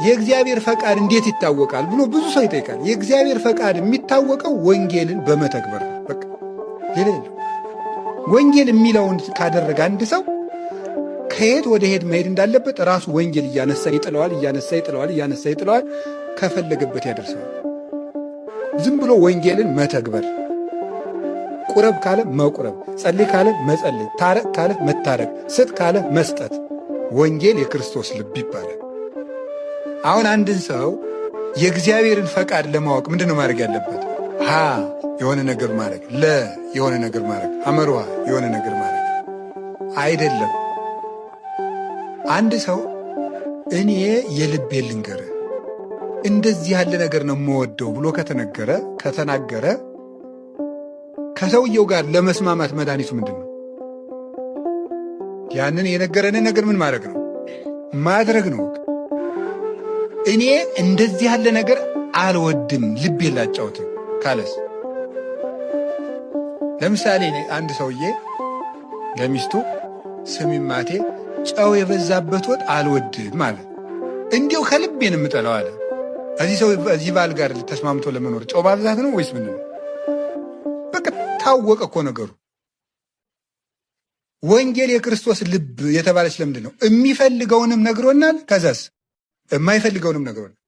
የእግዚአብሔር ፈቃድ እንዴት ይታወቃል ብሎ ብዙ ሰው ይጠይቃል። የእግዚአብሔር ፈቃድ የሚታወቀው ወንጌልን በመተግበር ነው። በቃ ሌላ ወንጌል የሚለውን ካደረገ አንድ ሰው ከየት ወደ ሄድ መሄድ እንዳለበት ራሱ ወንጌል እያነሳ ይጥለዋል፣ እያነሳ ይጥለዋል፣ ከፈለገበት ያደርሰዋል። ዝም ብሎ ወንጌልን መተግበር፣ ቁረብ ካለ መቁረብ፣ ጸልይ ካለ መጸለይ፣ ታረቅ ካለ መታረቅ፣ ስጥ ካለ መስጠት፣ ወንጌል የክርስቶስ ልብ ይባላል። አሁን አንድን ሰው የእግዚአብሔርን ፈቃድ ለማወቅ ምንድን ነው ማድረግ ያለበት? ሀ የሆነ ነገር ማድረግ፣ ለ የሆነ ነገር ማድረግ፣ አመርዋ የሆነ ነገር ማድረግ አይደለም። አንድ ሰው እኔ የልቤን ልንገርህ እንደዚህ ያለ ነገር ነው የምወደው ብሎ ከተናገረ ከሰውየው ጋር ለመስማማት መድኃኒቱ ምንድን ነው? ያንን የነገረንን ነገር ምን ማድረግ ነው? ማድረግ ነው። እኔ እንደዚህ ያለ ነገር አልወድም፣ ልቤ ላጫውትም ካለስ? ለምሳሌ አንድ ሰውዬ ለሚስቱ ስሚማቴ ጨው የበዛበት ወጥ አልወድም ማለት እንዲሁ ከልቤን የምጠላው አለ። እዚህ ባል ጋር ተስማምቶ ለመኖር ጨው ማብዛት ነው ወይስ ምን ነው? በቃ ታወቀ እኮ ነገሩ። ወንጌል የክርስቶስ ልብ የተባለች ለምንድን ነው? የሚፈልገውንም ነግሮናል፣ ከዛስ የማይፈልገውንም ነግሮናል።